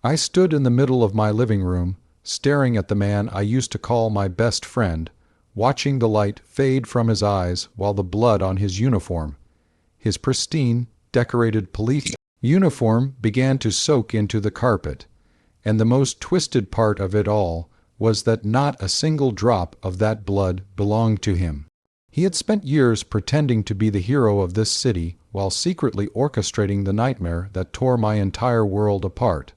I stood in the middle of my living room, staring at the man I used to call my best friend, watching the light fade from his eyes while the blood on his uniform, his pristine, decorated police uniform, began to soak into the carpet. And the most twisted part of it all was that not a single drop of that blood belonged to him. He had spent years pretending to be the hero of this city while secretly orchestrating the nightmare that tore my entire world apart.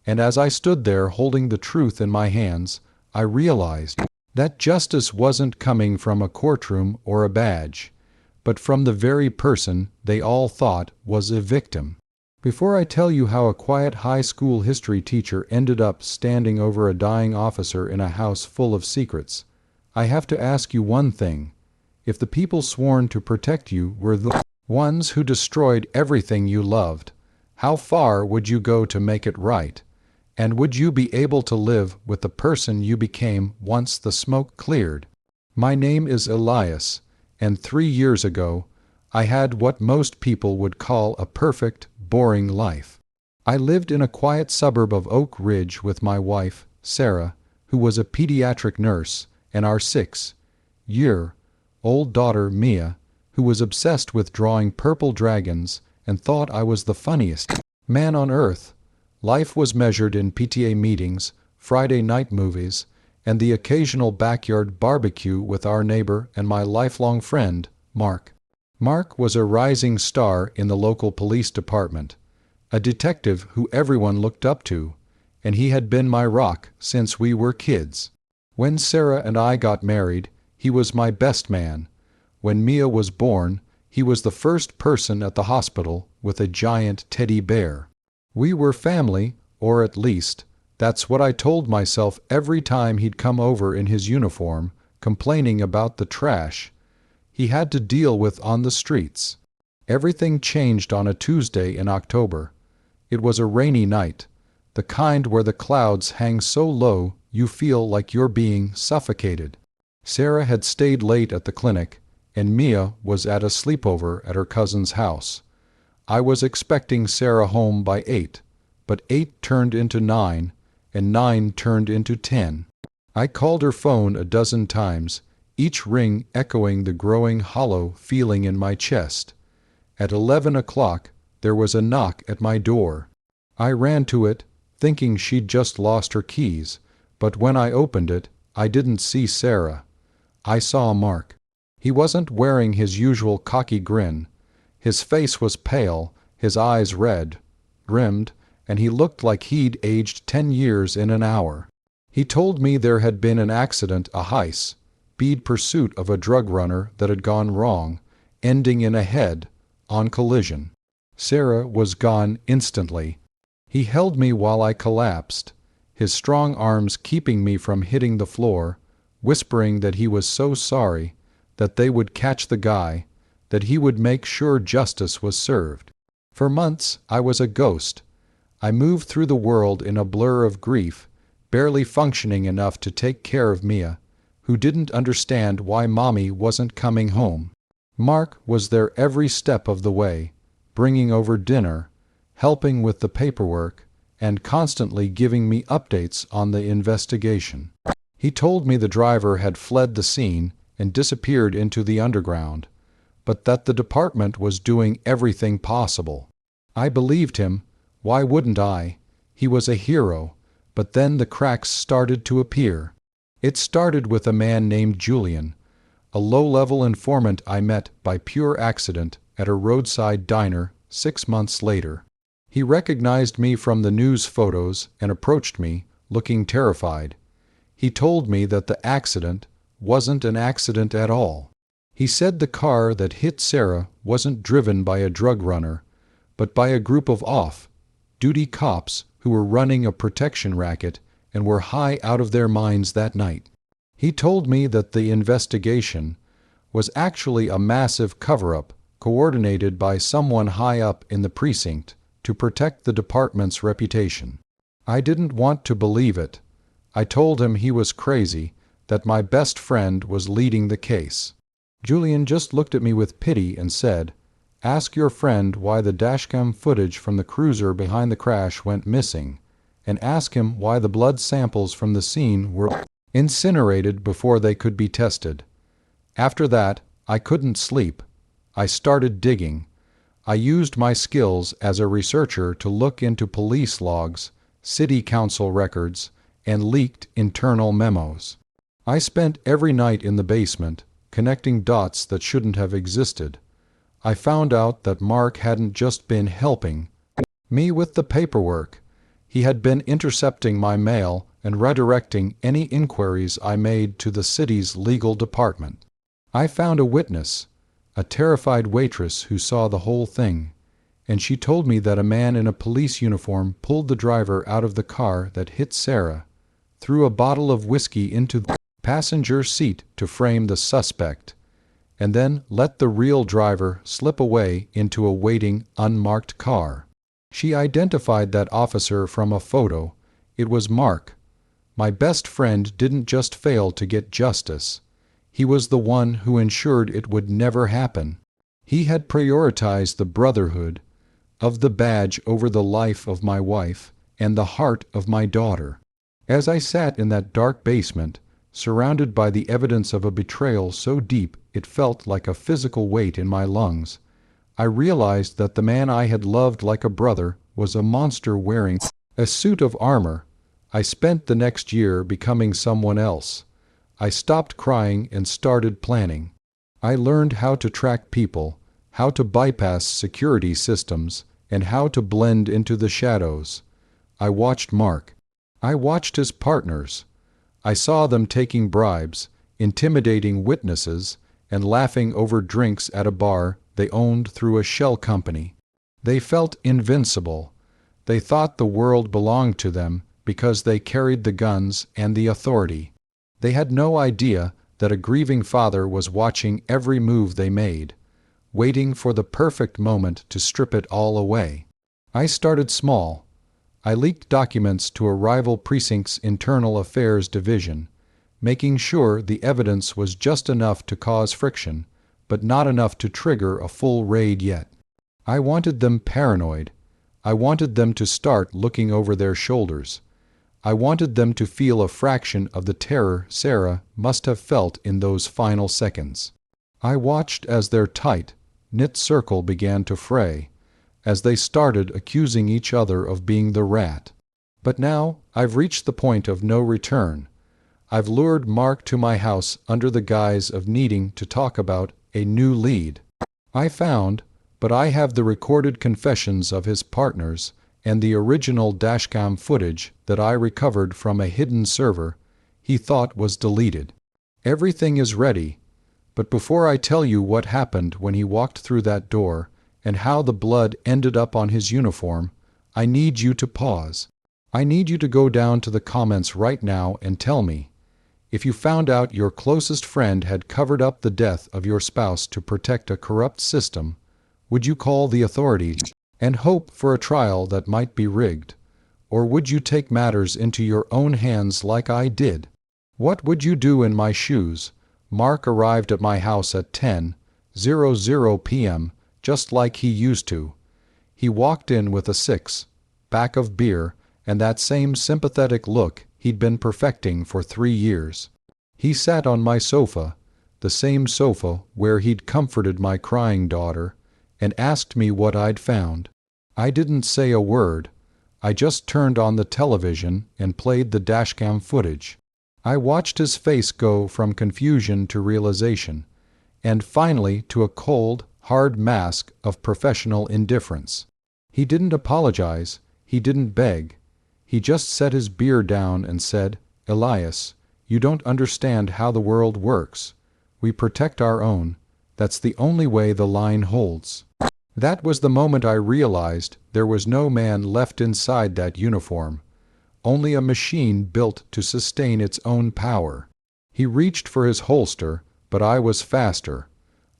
And as I stood there holding the truth in my hands, I realized that justice wasn't coming from a courtroom or a badge, but from the very person they all thought was a victim. Before I tell you how a quiet high school history teacher ended up standing over a dying officer in a house full of secrets, I have to ask you one thing. If the people sworn to protect you were the ones who destroyed everything you loved, how far would you go to make it right? And would you be able to live with the person you became once the smoke cleared? My name is Elias, and 3 years ago, I had what most people would call a perfect, boring life. I lived in a quiet suburb of Oak Ridge with my wife, Sarah, who was a pediatric nurse, and our 6-year-old daughter, Mia, who was obsessed with drawing purple dragons and thought I was the funniest man on earth. Life was measured in PTA meetings, Friday night movies, and the occasional backyard barbecue with our neighbor and my lifelong friend, Mark. Mark was a rising star in the local police department, a detective who everyone looked up to, and he had been my rock since we were kids. When Sarah and I got married, he was my best man. When Mia was born, he was the first person at the hospital with a giant teddy bear. We were family, or at least, that's what I told myself every time he'd come over in his uniform, complaining about the trash he had to deal with on the streets. Everything changed on a Tuesday in October. It was a rainy night, the kind where the clouds hang so low you feel like you're being suffocated. Sarah had stayed late at the clinic, and Mia was at a sleepover at her cousin's house. I was expecting Sarah home by 8, but 8 turned into 9, and 9 turned into 10. I called her phone a dozen times, each ring echoing the growing hollow feeling in my chest. At 11 o'clock, there was a knock at my door. I ran to it, thinking she'd just lost her keys, but when I opened it, I didn't see Sarah. I saw Mark. He wasn't wearing his usual cocky grin. His face was pale, his eyes red, rimmed, and he looked like he'd aged 10 years in an hour. He told me there had been an accident, a high-speed pursuit of a drug runner that had gone wrong, ending in a head-on collision. Sarah was gone instantly. He held me while I collapsed, his strong arms keeping me from hitting the floor, whispering that he was so sorry, that they would catch the guy, that he would make sure justice was served. For months I was a ghost. I moved through the world in a blur of grief, barely functioning enough to take care of Mia, who didn't understand why Mommy wasn't coming home. Mark was there every step of the way, bringing over dinner, helping with the paperwork, and constantly giving me updates on the investigation. He told me the driver had fled the scene and disappeared into the underground, but that the department was doing everything possible. I believed him. Why wouldn't I? He was a hero. But then the cracks started to appear. It started with a man named Julian, a low-level informant I met by pure accident at a roadside diner 6 months later. He recognized me from the news photos and approached me, looking terrified. He told me that the accident wasn't an accident at all. He said the car that hit Sarah wasn't driven by a drug runner, but by a group of off-duty cops who were running a protection racket and were high out of their minds that night. He told me that the investigation was actually a massive cover-up coordinated by someone high up in the precinct to protect the department's reputation. I didn't want to believe it. I told him he was crazy, that my best friend was leading the case. Julian just looked at me with pity and said, "Ask your friend why the dashcam footage from the cruiser behind the crash went missing, and ask him why the blood samples from the scene were incinerated before they could be tested. After that, I couldn't sleep. I started digging. I used my skills as a researcher to look into police logs, city council records, and leaked internal memos. I spent every night in the basement, connecting dots that shouldn't have existed. I found out that Mark hadn't just been helping me with the paperwork. He had been intercepting my mail and redirecting any inquiries I made to the city's legal department. I found a witness, a terrified waitress who saw the whole thing, and she told me that a man in a police uniform pulled the driver out of the car that hit Sarah, threw a bottle of whiskey into the passenger seat to frame the suspect, and then let the real driver slip away into a waiting, unmarked car. She identified that officer from a photo. It was Mark. My best friend didn't just fail to get justice. He was the one who ensured it would never happen. He had prioritized the brotherhood of the badge over the life of my wife and the heart of my daughter. As I sat in that dark basement, surrounded by the evidence of a betrayal so deep it felt like a physical weight in my lungs, I realized that the man I had loved like a brother was a monster wearing a suit of armor. I spent the next year becoming someone else. I stopped crying and started planning. I learned how to track people, how to bypass security systems, and how to blend into the shadows. I watched Mark. I watched his partners. I saw them taking bribes, intimidating witnesses, and laughing over drinks at a bar they owned through a shell company. They felt invincible. They thought the world belonged to them because they carried the guns and the authority. They had no idea that a grieving father was watching every move they made, waiting for the perfect moment to strip it all away. I started small. I leaked documents to a rival precinct's internal affairs division, making sure the evidence was just enough to cause friction, but not enough to trigger a full raid yet. I wanted them paranoid. I wanted them to start looking over their shoulders. I wanted them to feel a fraction of the terror Sarah must have felt in those final seconds. I watched as their tight, knit circle began to fray, as they started accusing each other of being the rat. But now I've reached the point of no return. I've lured Mark to my house under the guise of needing to talk about a new lead. I found, but I have the recorded confessions of his partners and the original dashcam footage that I recovered from a hidden server he thought was deleted. Everything is ready, but before I tell you what happened when he walked through that door and how the blood ended up on his uniform, I need you to pause. I need you to go down to the comments right now and tell me, if you found out your closest friend had covered up the death of your spouse to protect a corrupt system, would you call the authorities and hope for a trial that might be rigged? Or would you take matters into your own hands like I did? What would you do in my shoes? Mark arrived at my house at 10:00 p.m., just like he used to. He walked in with a six-pack of beer and that same sympathetic look he'd been perfecting for 3 years. He sat on my sofa, the same sofa where he'd comforted my crying daughter, and asked me what I'd found. I didn't say a word. I just turned on the television and played the dashcam footage. I watched his face go from confusion to realization, and finally to a cold, hard mask of professional indifference. He didn't apologize. He didn't beg. He just set his beer down and said, "Elias, you don't understand how the world works. We protect our own. That's the only way the line holds." That was the moment I realized there was no man left inside that uniform, only a machine built to sustain its own power. He reached for his holster, but I was faster.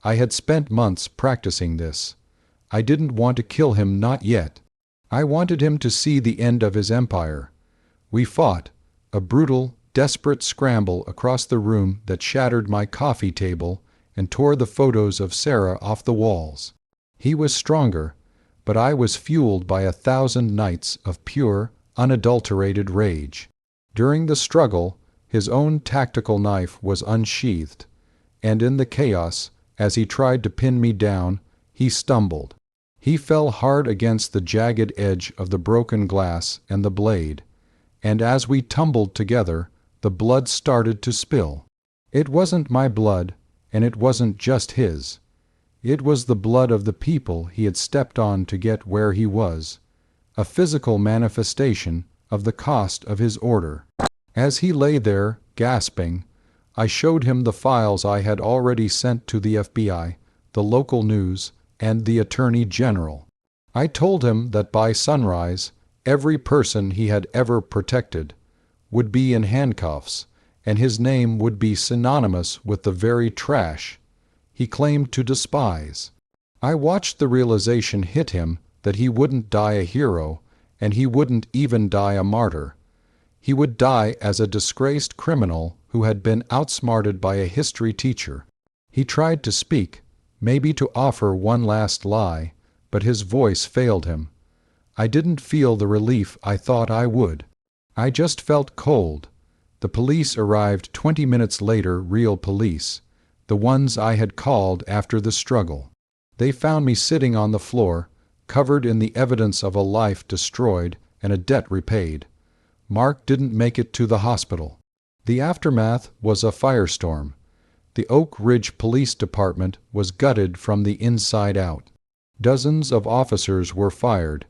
I had spent months practicing this. I didn't want to kill him, not yet. I wanted him to see the end of his empire. We fought, a brutal, desperate scramble across the room that shattered my coffee table and tore the photos of Sarah off the walls. He was stronger, but I was fueled by 1,000 nights of pure, unadulterated rage. During the struggle, his own tactical knife was unsheathed, and in the chaos, as he tried to pin me down, he stumbled. He fell hard against the jagged edge of the broken glass and the blade, and as we tumbled together, the blood started to spill. It wasn't my blood, and it wasn't just his. It was the blood of the people he had stepped on to get where he was, a physical manifestation of the cost of his order. As he lay there, gasping, I showed him the files I had already sent to the FBI, the local news, and the Attorney General. I told him that by sunrise, every person he had ever protected would be in handcuffs, and his name would be synonymous with the very trash he claimed to despise. I watched the realization hit him that he wouldn't die a hero, and he wouldn't even die a martyr. He would die as a disgraced criminal who had been outsmarted by a history teacher. He tried to speak, maybe to offer one last lie, but his voice failed him. I didn't feel the relief I thought I would. I just felt cold. The police arrived 20 minutes later, real police, the ones I had called after the struggle. They found me sitting on the floor, covered in the evidence of a life destroyed and a debt repaid. Mark didn't make it to the hospital. The aftermath was a firestorm. The Oak Ridge Police Department was gutted from the inside out. Dozens of officers were fired,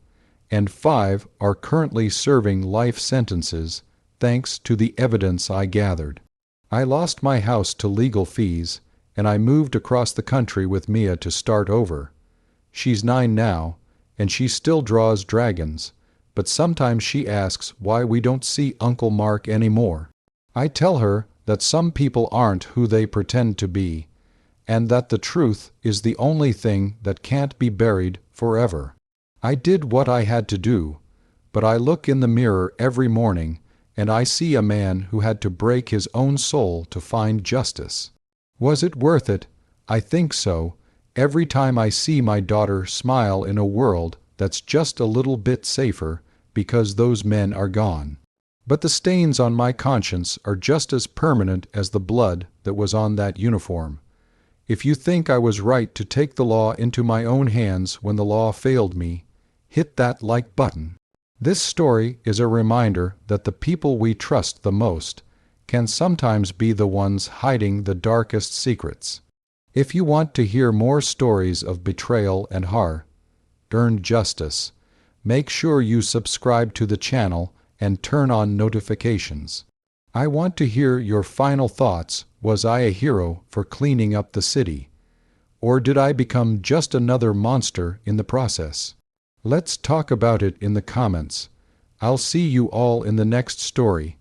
and 5 are currently serving life sentences thanks to the evidence I gathered. I lost my house to legal fees, and I moved across the country with Mia to start over. She's 9 now, and she still draws dragons, but sometimes she asks why we don't see Uncle Mark anymore. I tell her that some people aren't who they pretend to be, and that the truth is the only thing that can't be buried forever. I did what I had to do, but I look in the mirror every morning and I see a man who had to break his own soul to find justice. Was it worth it? I think so, every time I see my daughter smile in a world that's just a little bit safer because those men are gone. But the stains on my conscience are just as permanent as the blood that was on that uniform. If you think I was right to take the law into my own hands when the law failed me, hit that like button. This story is a reminder that the people we trust the most can sometimes be the ones hiding the darkest secrets. If you want to hear more stories of betrayal and hard-earned justice, make sure you subscribe to the channel and turn on notifications. I want to hear your final thoughts. Was I a hero for cleaning up the city? Or did I become just another monster in the process? Let's talk about it in the comments. I'll see you all in the next story.